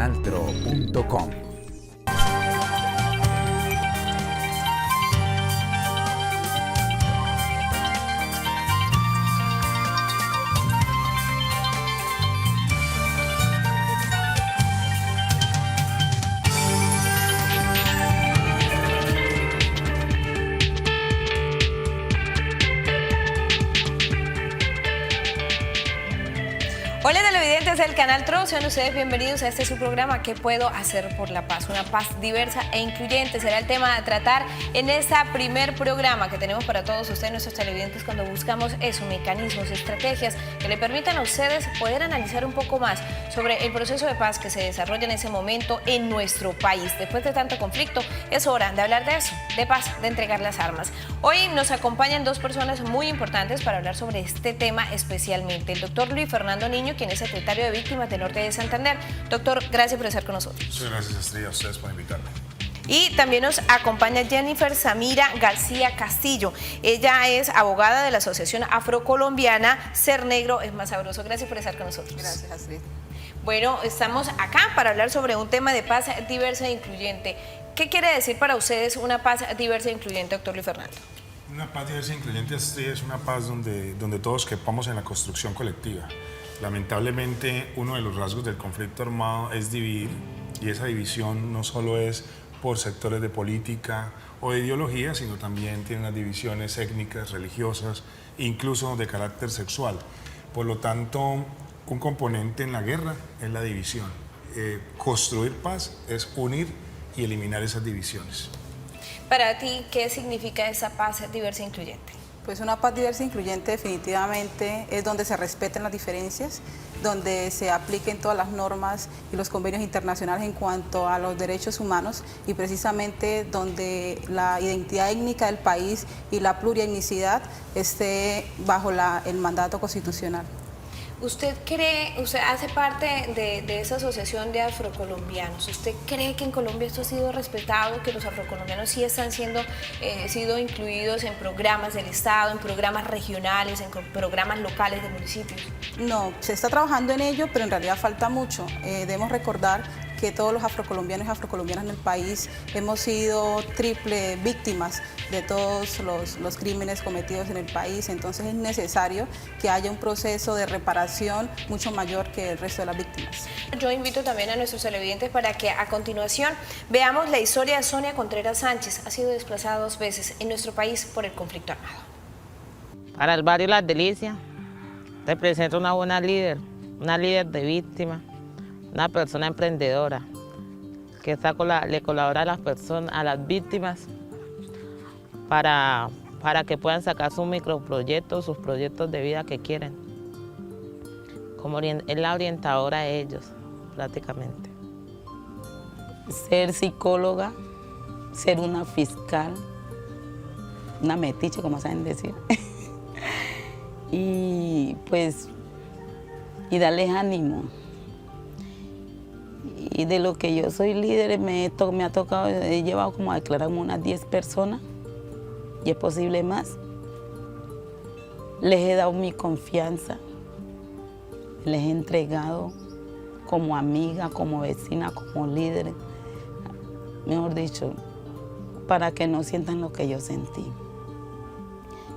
canaltro.com. Hola televidentes del Canal Tro, sean ustedes bienvenidos a este su programa ¿Qué puedo hacer por la paz? Una paz diversa e incluyente será el tema a tratar en este primer programa que tenemos para todos ustedes, nuestros televidentes, cuando buscamos mecanismos, estrategias que le permitan a ustedes poder analizar un poco más sobre el proceso de paz que se desarrolla en ese momento en nuestro país. Después de tanto conflicto, es hora de hablar de eso, de paz, de entregar las armas. Hoy nos acompañan dos personas muy importantes para hablar sobre este tema especialmente. El doctor Luis Fernando Niño, quien es secretario de Víctimas de Norte de Santander. Doctor, gracias por estar con nosotros. Muchas gracias, Estrella, a ustedes por invitarme. Y también nos acompaña Jennifer Samira García Castillo. Ella es abogada de la Asociación Afrocolombiana Ser Negro es Más Sabroso. Gracias por estar con nosotros. Gracias, Astrid. Bueno, estamos acá para hablar sobre un tema de paz diversa e incluyente. ¿Qué quiere decir para ustedes una paz diversa e incluyente, doctor Luis Fernando? Una paz diversa e incluyente, Estrella, es una paz donde todos quepamos en la construcción colectiva. Lamentablemente, uno de los rasgos del conflicto armado es dividir, y esa división no solo es por sectores de política o de ideología, sino también tiene unas divisiones étnicas, religiosas, incluso de carácter sexual. Por lo tanto, un componente en la guerra es la división. Construir paz es unir y eliminar esas divisiones. Para ti, ¿qué significa esa paz diversa e incluyente? Pues una paz diversa e incluyente definitivamente es donde se respeten las diferencias, donde se apliquen todas las normas y los convenios internacionales en cuanto a los derechos humanos y precisamente donde la identidad étnica del país y la plurietnicidad esté bajo el mandato constitucional. ¿Usted hace parte de esa asociación de afrocolombianos? ¿Usted cree que en Colombia esto ha sido respetado, que los afrocolombianos sí están sido incluidos en programas del Estado, en programas regionales, en programas locales de municipios? No, se está trabajando en ello, pero en realidad falta mucho. Debemos recordar que todos los afrocolombianos y afrocolombianas en el país hemos sido triple víctimas de todos los crímenes cometidos en el país, entonces es necesario que haya un proceso de reparación mucho mayor que el resto de las víctimas. Yo invito también a nuestros televidentes para que a continuación veamos la historia de Sonia Contreras Sánchez. Ha sido desplazada 2 veces en nuestro país por el conflicto armado. Para el barrio Las Delicias representa una buena líder, una líder de víctimas, una persona emprendedora que le colabora a las personas, a las víctimas para que puedan sacar sus microproyectos, sus proyectos de vida que quieren. Es la orientadora de ellos, prácticamente. Ser psicóloga, ser una fiscal, una metiche, como saben decir. Y darles ánimo. Y de lo que yo soy líder, me ha tocado, he llevado como a declarar unas 10 personas, y es posible más. Les he dado mi confianza, les he entregado como amiga, como vecina, como líder, mejor dicho, para que no sientan lo que yo sentí.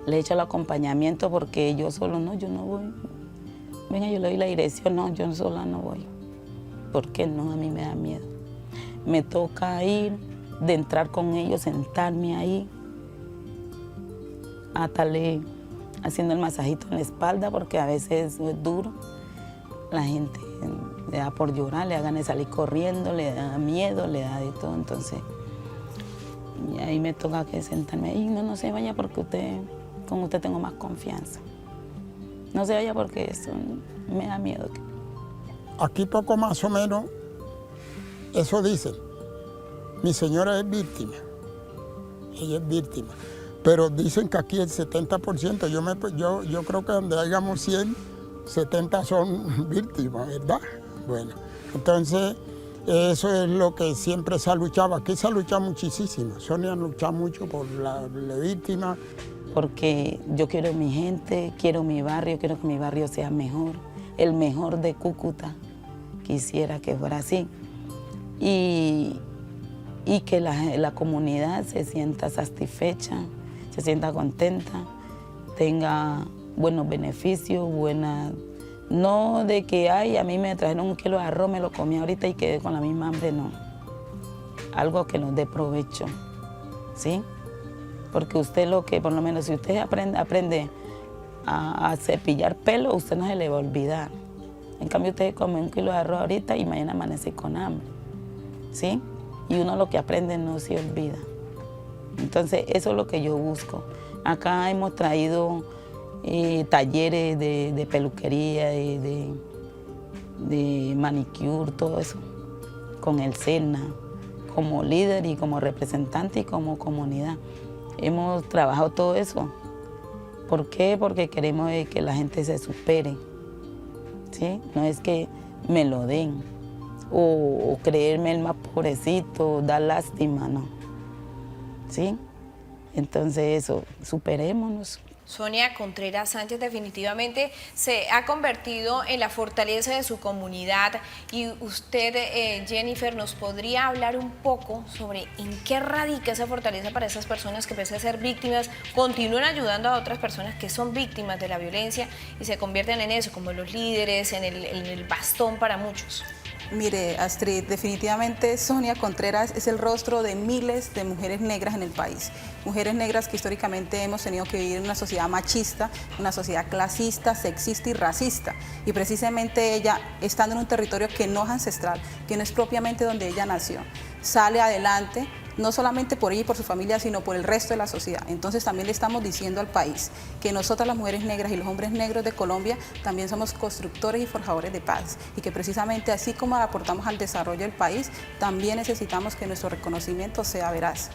Les he hecho el acompañamiento porque yo solo yo no voy. Venga, yo le doy la dirección, no, yo sola no voy. ¿Por qué no? A mí me da miedo. Me toca ir, de entrar con ellos, sentarme ahí, atarle, haciendo el masajito en la espalda, porque a veces es duro. La gente le da por llorar, le da ganas de salir corriendo, le da miedo, le da de todo. Entonces, y ahí me toca que sentarme ahí. No se vaya porque con usted tengo más confianza. No se vaya porque eso me da miedo. Aquí poco más o menos, eso dicen. Mi señora es víctima, ella es víctima, pero dicen que aquí el 70%, yo creo que donde hayamos 100, 70 son víctimas, ¿verdad? Bueno, entonces eso es lo que siempre se ha luchado. Aquí se ha luchado muchísimo, Sonia ha luchado mucho por la víctima. Porque yo quiero mi gente, quiero mi barrio, quiero que mi barrio sea mejor, el mejor de Cúcuta. Quisiera que fuera así. y que la comunidad se sienta satisfecha, se sienta contenta, tenga buenos beneficios, no de que, ay, a mí me trajeron 1 kilo de arroz, me lo comí ahorita y quedé con la misma hambre, no. Algo que nos dé provecho, ¿sí? Porque usted por lo menos si usted aprende a cepillar pelo, usted no se le va a olvidar. En cambio, usted come 1 kilo de arroz ahorita y mañana amanece con hambre, ¿sí? Y uno lo que aprende no se olvida. Entonces, eso es lo que yo busco. Acá hemos traído talleres de peluquería, de manicure, todo eso, con el SENA, como líder y como representante y como comunidad. Hemos trabajado todo eso. ¿Por qué? Porque queremos que la gente se supere, ¿sí? No es que me lo den o creerme el más pobrecito, dar lástima, no. ¿Sí? Entonces eso, superémonos. Sonia Contreras Sánchez definitivamente se ha convertido en la fortaleza de su comunidad y usted, Jennifer, nos podría hablar un poco sobre en qué radica esa fortaleza para esas personas que pese a ser víctimas continúan ayudando a otras personas que son víctimas de la violencia y se convierten en eso, como los líderes, en el bastón para muchos. Mire, Astrid, definitivamente Sonia Contreras es el rostro de miles de mujeres negras en el país. Mujeres negras que históricamente hemos tenido que vivir en una sociedad machista, una sociedad clasista, sexista y racista. Y precisamente ella, estando en un territorio que no es ancestral, que no es propiamente donde ella nació, sale adelante, no solamente por ella y por su familia, sino por el resto de la sociedad. Entonces también le estamos diciendo al país que nosotras las mujeres negras y los hombres negros de Colombia también somos constructores y forjadores de paz y que precisamente así como aportamos al desarrollo del país, también necesitamos que nuestro reconocimiento sea veraz.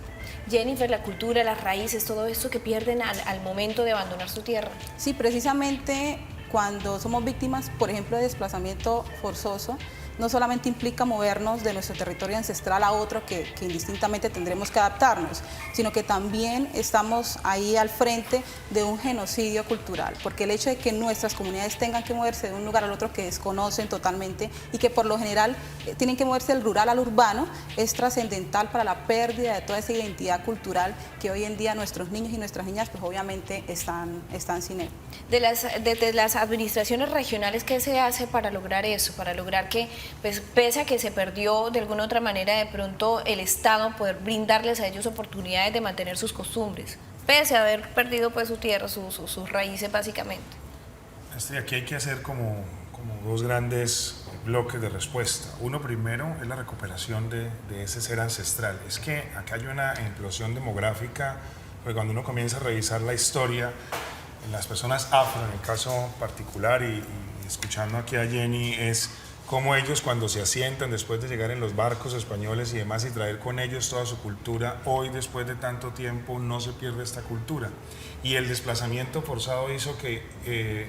Jennifer, la cultura, las raíces, todo esto que pierden al momento de abandonar su tierra. Sí, precisamente cuando somos víctimas, por ejemplo, de desplazamiento forzoso, no solamente implica movernos de nuestro territorio ancestral a otro que indistintamente tendremos que adaptarnos, sino que también estamos ahí al frente de un genocidio cultural, porque el hecho de que nuestras comunidades tengan que moverse de un lugar al otro que desconocen totalmente y que por lo general tienen que moverse del rural al urbano es trascendental para la pérdida de toda esa identidad cultural que hoy en día nuestros niños y nuestras niñas pues obviamente están sin él. Desde las administraciones regionales, ¿qué se hace para lograr eso? Para lograr que, pues, pese a que se perdió de alguna otra manera de pronto el Estado, poder brindarles a ellos oportunidades de mantener sus costumbres, pese a haber perdido pues su tierra, sus raíces básicamente. Aquí hay que hacer como dos grandes bloques de respuesta. Uno primero es la recuperación de ese ser ancestral. Es que acá hay una implosión demográfica, porque cuando uno comienza a revisar la historia, las personas afro, en el caso particular, y escuchando aquí a Jenny, es cómo ellos cuando se asientan después de llegar en los barcos españoles y demás y traer con ellos toda su cultura, hoy después de tanto tiempo no se pierde esta cultura. Y el desplazamiento forzado hizo que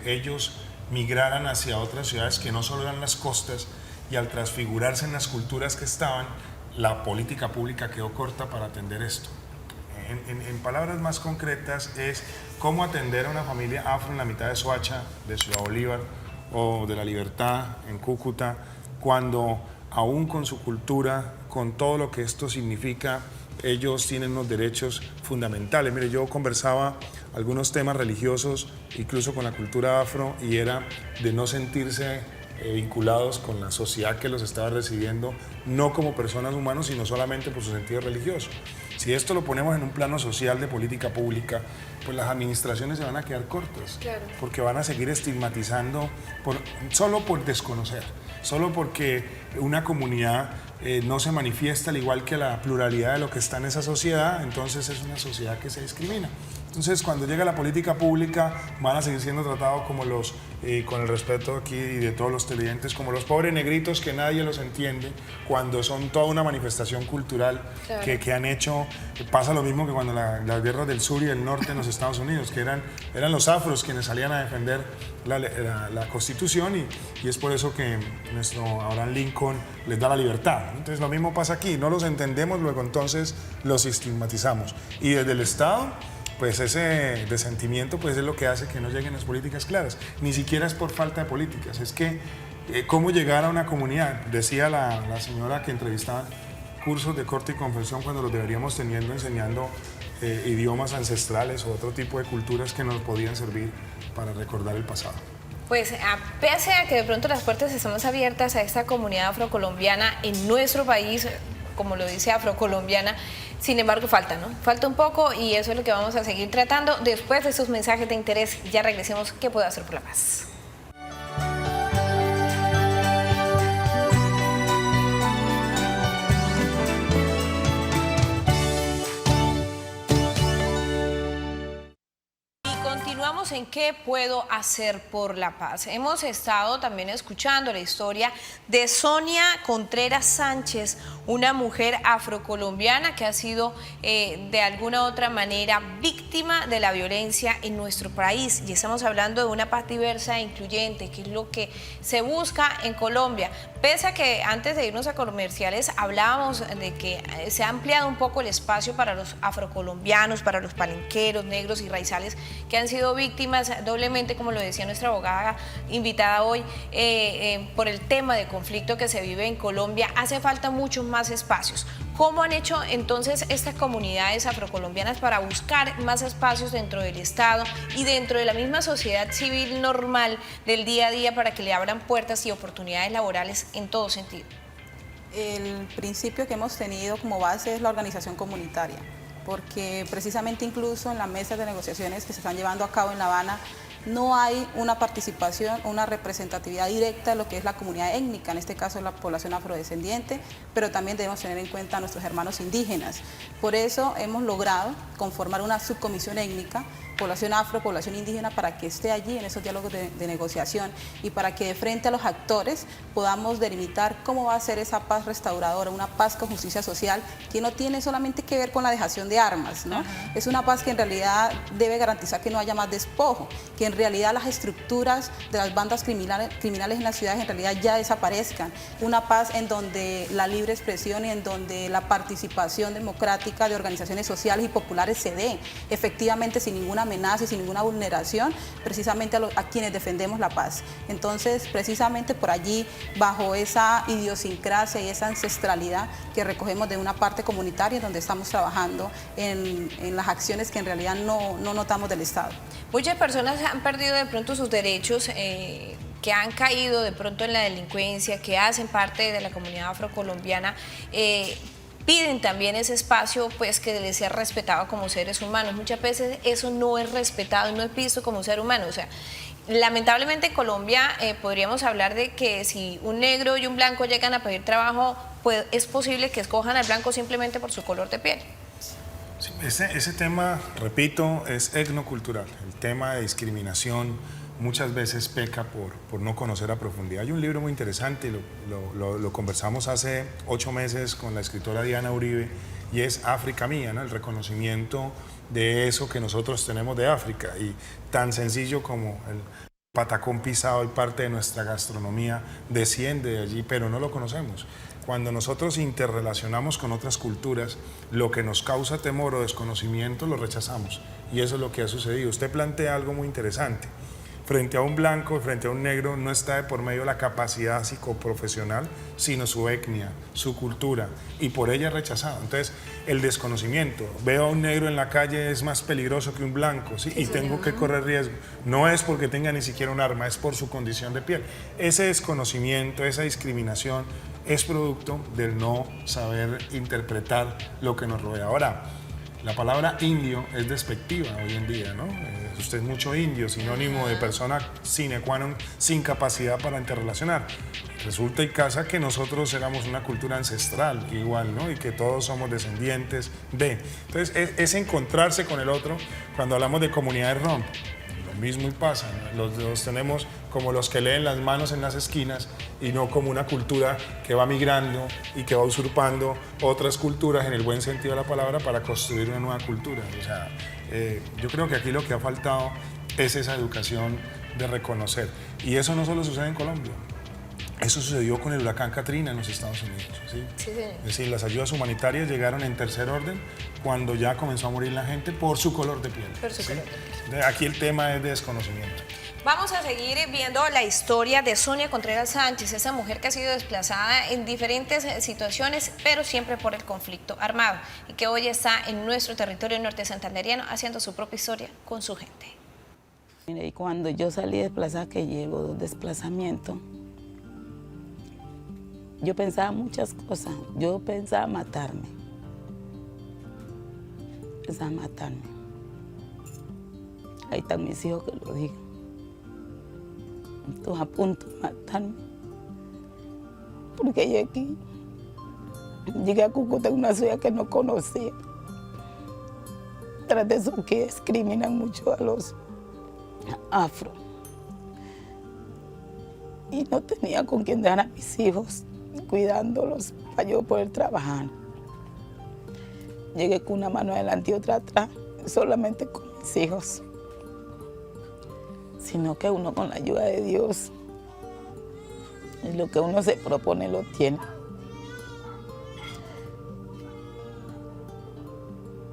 ellos migraran hacia otras ciudades que no solo eran las costas, y al transfigurarse en las culturas que estaban, la política pública quedó corta para atender esto. En palabras más concretas es cómo atender a una familia afro en la mitad de Soacha, de Ciudad Bolívar o de La Libertad en Cúcuta, cuando aún con su cultura, con todo lo que esto significa, ellos tienen unos derechos fundamentales. Mire, yo conversaba algunos temas religiosos, incluso con la cultura afro, y era de no sentirse vinculados con la sociedad que los estaba recibiendo, no como personas humanas, sino solamente por su sentido religioso. Si esto lo ponemos en un plano social de política pública, pues las administraciones se van a quedar cortas, claro, porque van a seguir estigmatizando solo por desconocer, solo porque una comunidad no se manifiesta al igual que la pluralidad de lo que está en esa sociedad, entonces es una sociedad que se discrimina. Entonces, cuando llega la política pública, van a seguir siendo tratados como con el respeto aquí y de todos los televidentes, como los pobres negritos que nadie los entiende, cuando son toda una manifestación cultural, claro, que han hecho. Pasa lo mismo que cuando las guerras del sur y del norte en los Estados Unidos, que eran los afros quienes salían a defender la Constitución, y es por eso que nuestro Abraham Lincoln les da la libertad. Entonces, lo mismo pasa aquí, no los entendemos, luego entonces los estigmatizamos. Y desde el Estado, pues ese resentimiento pues es lo que hace que no lleguen las políticas claras. Ni siquiera es por falta de políticas, es que ¿Cómo llegar a una comunidad? Decía la señora que entrevistaba, cursos de corte y confección cuando los deberíamos teniendo enseñando idiomas ancestrales o otro tipo de culturas que nos podían servir para recordar el pasado. Pues pese a que de pronto las puertas están más abiertas a esta comunidad afrocolombiana en nuestro país, como lo dice Afrocolombiana, sin embargo falta, ¿no? Falta un poco y eso es lo que vamos a seguir tratando después de estos mensajes de interés. Ya regresemos, ¿qué puedo hacer por la paz? Continuamos en ¿qué puedo hacer por la paz? Hemos estado también escuchando la historia de Sonia Contreras Sánchez, una mujer afrocolombiana que ha sido de alguna u otra manera víctima de la violencia en nuestro país. Y estamos hablando de una paz diversa e incluyente, que es lo que se busca en Colombia. Pese a que antes de irnos a comerciales hablábamos de que se ha ampliado un poco el espacio para los afrocolombianos, para los palenqueros, negros y raizales que han sido víctimas doblemente, como lo decía nuestra abogada invitada hoy, por el tema de conflicto que se vive en Colombia. Hace falta muchos más espacios. ¿Cómo han hecho entonces estas comunidades afrocolombianas para buscar más espacios dentro del Estado y dentro de la misma sociedad civil normal del día a día para que le abran puertas y oportunidades laborales en todo sentido? El principio que hemos tenido como base es la organización comunitaria, porque precisamente incluso en las mesas de negociaciones que se están llevando a cabo en La Habana no hay una participación, una representatividad directa de lo que es la comunidad étnica, en este caso la población afrodescendiente, pero también debemos tener en cuenta a nuestros hermanos indígenas. Por eso hemos logrado conformar una subcomisión étnica, población afro, población indígena, para que esté allí en esos diálogos de negociación y para que de frente a los actores podamos delimitar cómo va a ser esa paz restauradora, una paz con justicia social que no tiene solamente que ver con la dejación de armas, ¿no? Es una paz que en realidad debe garantizar que no haya más despojo, que en realidad las estructuras de las bandas criminales en las ciudades en realidad ya desaparezcan, una paz en donde la libre expresión y en donde la participación democrática de organizaciones sociales y populares se dé efectivamente sin ninguna amenaza y sin ninguna vulneración precisamente a quienes defendemos la paz. Entonces, precisamente por allí, bajo esa idiosincrasia y esa ancestralidad que recogemos de una parte comunitaria, donde estamos trabajando en las acciones que en realidad no notamos del Estado. Muchas personas han perdido de pronto sus derechos, que han caído de pronto en la delincuencia, que hacen parte de la comunidad afrocolombiana, piden también ese espacio pues que les sea respetado como seres humanos. Muchas veces eso no es respetado, no es visto como ser humano. O sea, lamentablemente en Colombia podríamos hablar de que si un negro y un blanco llegan a pedir trabajo, pues es posible que escojan al blanco simplemente por su color de piel. Sí, ese tema, repito, es etnocultural. El tema de discriminación muchas veces peca por no conocer a profundidad. Hay un libro muy interesante, lo conversamos hace 8 meses con la escritora Diana Uribe, y es África Mía, ¿no? El reconocimiento de eso que nosotros tenemos de África, y tan sencillo como el patacón pisado y parte de nuestra gastronomía desciende de allí, pero no lo conocemos. Cuando nosotros interrelacionamos con otras culturas, lo que nos causa temor o desconocimiento lo rechazamos, y eso es lo que ha sucedido. Usted plantea algo muy interesante. Frente a un blanco, frente a un negro, no está de por medio la capacidad psicoprofesional, sino su etnia, su cultura, y por ella es rechazado. Entonces, el desconocimiento, veo a un negro en la calle, es más peligroso que un blanco, ¿sí? Y tengo que correr riesgo. No es porque tenga ni siquiera un arma, es por su condición de piel. Ese desconocimiento, esa discriminación, es producto del no saber interpretar lo que nos rodea. Ahora, la palabra indio es despectiva hoy en día, ¿no? Usted es mucho indio, sinónimo de persona sine qua non, sin capacidad para interrelacionar. Resulta y casa que nosotros éramos una cultura ancestral igual, ¿no? Y que todos somos descendientes de. Entonces, es encontrarse con el otro cuando hablamos de comunidades ROM. Lo mismo y pasa, ¿no? Los tenemos como los que leen las manos en las esquinas y no como una cultura que va migrando y que va usurpando otras culturas en el buen sentido de la palabra para construir una nueva cultura. O sea, yo creo que aquí lo que ha faltado es esa educación de reconocer. Y eso no solo sucede en Colombia. Eso sucedió con el huracán Katrina en los Estados Unidos, ¿sí? Sí, sí. Es decir, las ayudas humanitarias llegaron en tercer orden cuando ya comenzó a morir la gente por su color de piel. Por su color de piel. Aquí el tema es de desconocimiento. Vamos a seguir viendo la historia de Sonia Contreras Sánchez, esa mujer que ha sido desplazada en diferentes situaciones, pero siempre por el conflicto armado, y que hoy está en nuestro territorio norte santanderiano haciendo su propia historia con su gente. Mire, y cuando yo salí desplazada, que llevo 2 desplazamientos, yo pensaba muchas cosas. Yo pensaba matarme. Pensaba matarme. Ahí están mis hijos que lo digan. Estoy a punto de matarme. Porque llegué a Cúcuta en una ciudad que no conocía. Tras de eso que discriminan mucho a los afro. Y no tenía con quién dejar a mis hijos, cuidándolos para yo poder trabajar. Llegué con una mano adelante y otra atrás, solamente con mis hijos. Sino que uno, con la ayuda de Dios, y lo que uno se propone lo tiene.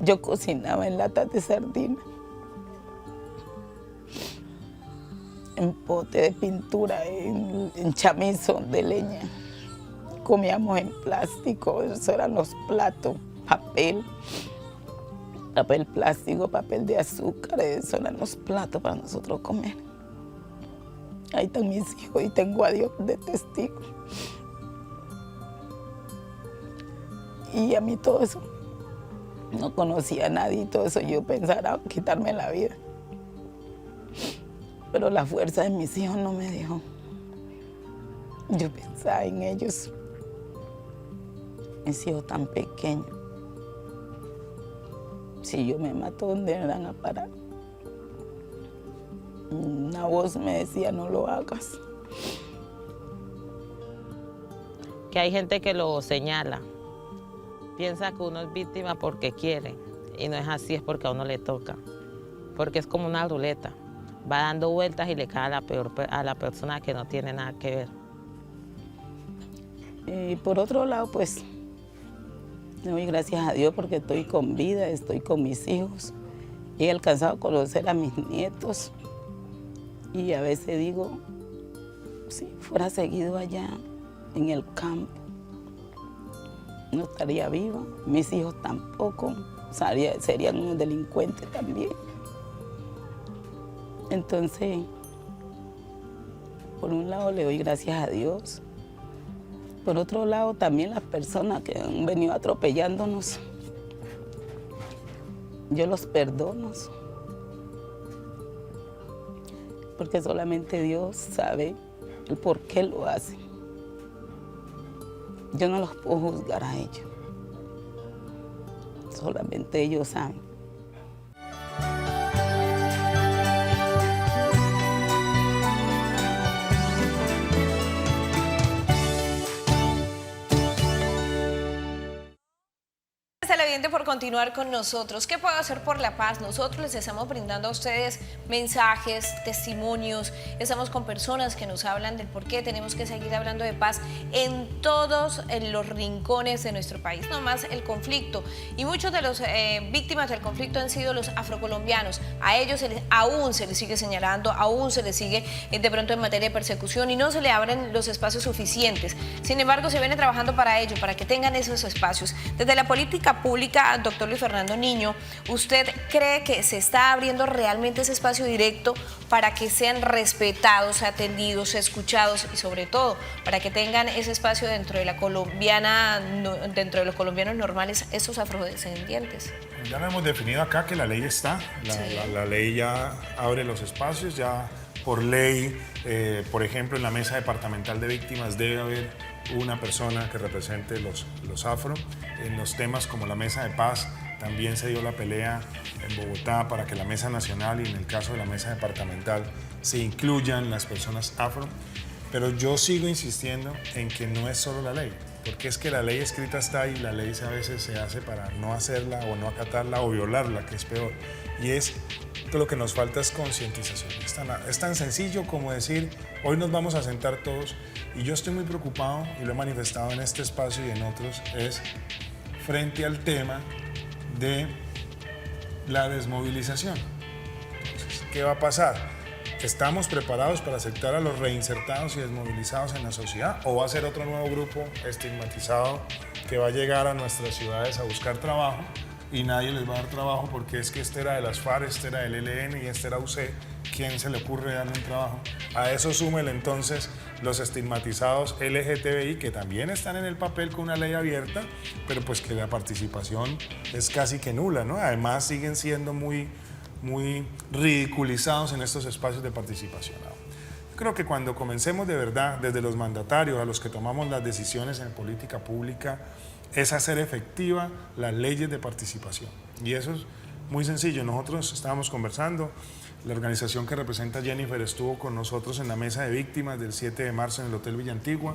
Yo cocinaba en latas de sardina, en pote de pintura, en chamizo de leña. Comíamos en plástico, esos eran los platos, papel plástico, papel de azúcar, esos eran los platos para nosotros comer. Ahí están mis hijos y tengo a Dios de testigo. Y a mí todo eso, no conocía a nadie y todo eso yo pensara quitarme la vida. Pero la fuerza de mis hijos no me dejó. Yo pensaba en ellos, mis hijos tan pequeños. Si yo me mato, ¿dónde me van a parar? Una voz me decía, no lo hagas. Que hay gente que lo señala. Piensa que uno es víctima porque quiere. Y no es así, es porque a uno le toca. Porque es como una ruleta. Va dando vueltas y le cae a la persona que no tiene nada que ver. Y por otro lado, pues, le doy gracias a Dios porque estoy con vida, estoy con mis hijos. He alcanzado a conocer a mis nietos. Y a veces digo, si fuera seguido allá en el campo, no estaría viva. Mis hijos tampoco, serían unos delincuentes también. Entonces, por un lado le doy gracias a Dios. Por otro lado, también las personas que han venido atropellándonos, yo los perdono. Porque solamente Dios sabe el por qué lo hace. Yo no los puedo juzgar a ellos. Solamente ellos saben. Televidente, por continuar con nosotros. ¿Qué puedo hacer por la paz? Nosotros les estamos brindando a ustedes mensajes, testimonios, estamos con personas que nos hablan del por qué tenemos que seguir hablando de paz en todos los rincones de nuestro país, no más el conflicto. Y muchos de los víctimas del conflicto han sido los afrocolombianos. A ellos aún se les sigue señalando, aún se les sigue de pronto en materia de persecución y no se le abren los espacios suficientes. Sin embargo, se viene trabajando para ello, para que tengan esos espacios. Desde la política pública, doctor Luis Fernando Niño, ¿usted cree que se está abriendo realmente ese espacio directo para que sean respetados, atendidos, escuchados y sobre todo para que tengan ese espacio dentro de la colombiana, dentro de los colombianos normales, esos afrodescendientes? Ya lo hemos definido acá que la ley está, la ley ya abre los espacios, ya por ley, por ejemplo, en la mesa departamental de víctimas debe haber una persona que represente los afro. En los temas como la mesa de paz también se dio la pelea en Bogotá para que la mesa nacional y en el caso de la mesa departamental se incluyan las personas afro. Pero yo sigo insistiendo en que no es solo la ley, porque es que la ley escrita está ahí, la ley a veces se hace para no hacerla o no acatarla o violarla, que es peor. Y es que lo que nos falta es concientización. Es tan sencillo como decir, hoy nos vamos a sentar todos, y yo estoy muy preocupado, y lo he manifestado en este espacio y en otros, es frente al tema de la desmovilización. Entonces, ¿qué va a pasar? ¿Estamos preparados para aceptar a los reinsertados y desmovilizados en la sociedad? ¿O va a ser otro nuevo grupo estigmatizado que va a llegar a nuestras ciudades a buscar trabajo y nadie les va a dar trabajo porque es que este era de las FARC, este era del ELN y este era UC? ¿Quién se le ocurre darle un trabajo? A eso súmele entonces los estigmatizados LGTBI, que también están en el papel con una ley abierta, pero pues que la participación es casi que nula, ¿no? Además siguen siendo muy ridiculizados en estos espacios de participación. Yo creo que cuando comencemos de verdad, desde los mandatarios a los que tomamos las decisiones en política pública, es hacer efectiva las leyes de participación. Y eso es muy sencillo. Nosotros estábamos conversando, la organización que representa a Jennifer estuvo con nosotros en la mesa de víctimas del 7 de marzo en el Hotel Villa Antigua,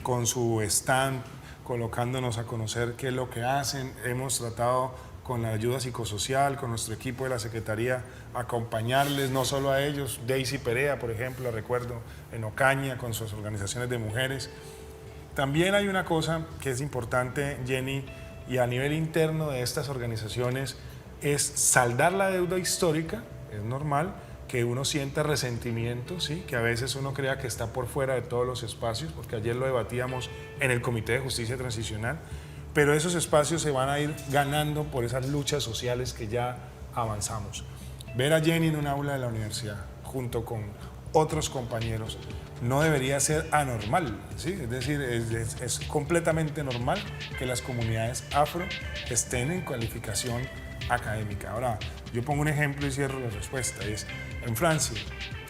con su stand, colocándonos a conocer qué es lo que hacen. Hemos tratado con la ayuda psicosocial, con nuestro equipo de la Secretaría, acompañarles, no solo a ellos, Daisy Perea, por ejemplo, recuerdo, en Ocaña, con sus organizaciones de mujeres. También hay una cosa que es importante, Jenny, y a nivel interno de estas organizaciones, es saldar la deuda histórica. Es normal que uno sienta resentimiento, ¿sí? Que a veces uno crea que está por fuera de todos los espacios, porque ayer lo debatíamos en el Comité de Justicia Transicional, pero esos espacios se van a ir ganando por esas luchas sociales que ya avanzamos. Ver a Jenny en un aula de la universidad, junto con otros compañeros, no debería ser anormal, ¿sí? Es decir, es completamente normal que las comunidades afro estén en cualificación académica. Ahora, yo pongo un ejemplo y cierro la respuesta, es en Francia,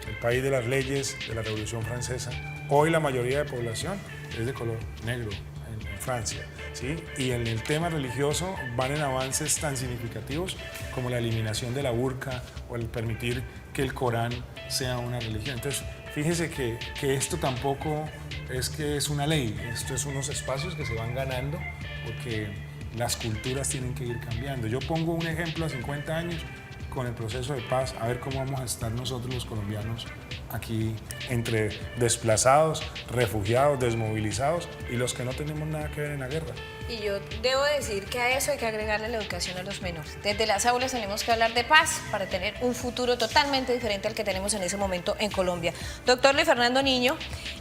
el país de las leyes de la Revolución Francesa, hoy la mayoría de población es de color negro en Francia, ¿sí? Y en el tema religioso van en avances tan significativos como la eliminación de la burka o el permitir que el Corán sea una religión. Entonces, fíjese que esto tampoco es que es una ley, esto es unos espacios que se van ganando porque las culturas tienen que ir cambiando. Yo pongo un ejemplo a 50 años con el proceso de paz, a ver cómo vamos a estar nosotros los colombianos aquí entre desplazados, refugiados, desmovilizados y los que no tenemos nada que ver en la guerra. Y yo debo decir que a eso hay que agregarle la educación a los menores. Desde las aulas tenemos que hablar de paz para tener un futuro totalmente diferente al que tenemos en ese momento en Colombia. Doctor Luis Fernando Niño,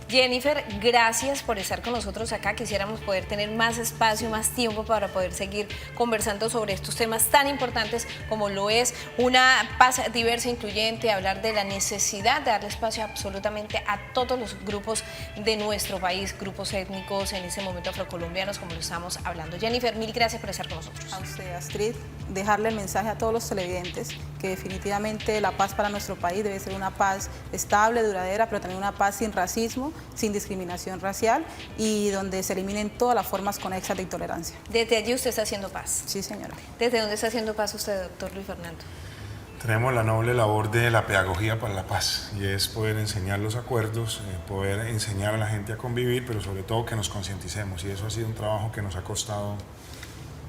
Jennifer, gracias por estar con nosotros acá. Quisiéramos poder tener más espacio, más tiempo para poder seguir conversando sobre estos temas tan importantes como lo es una paz diversa e incluyente, hablar de la necesidad de darle espacio absolutamente a todos los grupos de nuestro país, grupos étnicos, en ese momento afrocolombianos, como lo estamos hablando. Jennifer, mil gracias por estar con nosotros. A usted, Astrid, dejarle el mensaje a todos los televidentes que definitivamente la paz para nuestro país debe ser una paz estable, duradera, pero también una paz sin racismo, sin discriminación racial y donde se eliminen todas las formas conexas de intolerancia. Desde allí usted está haciendo paz. Sí, señora. ¿Desde dónde está haciendo paz usted, doctor Luis Fernando? Tenemos la noble labor de la pedagogía para la paz y es poder enseñar los acuerdos, poder enseñar a la gente a convivir, pero sobre todo que nos concienticemos, y eso ha sido un trabajo que nos ha costado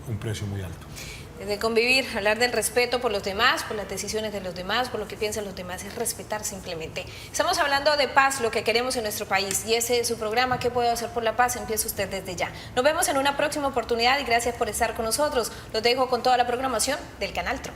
un precio muy alto. Desde convivir, hablar del respeto por los demás, por las decisiones de los demás, por lo que piensan los demás, es respetar simplemente. Estamos hablando de paz, lo que queremos en nuestro país, y ese es su programa, ¿Qué puedo hacer por la paz? Empieza usted desde ya. Nos vemos en una próxima oportunidad y gracias por estar con nosotros. Los dejo con toda la programación del Canal Tro.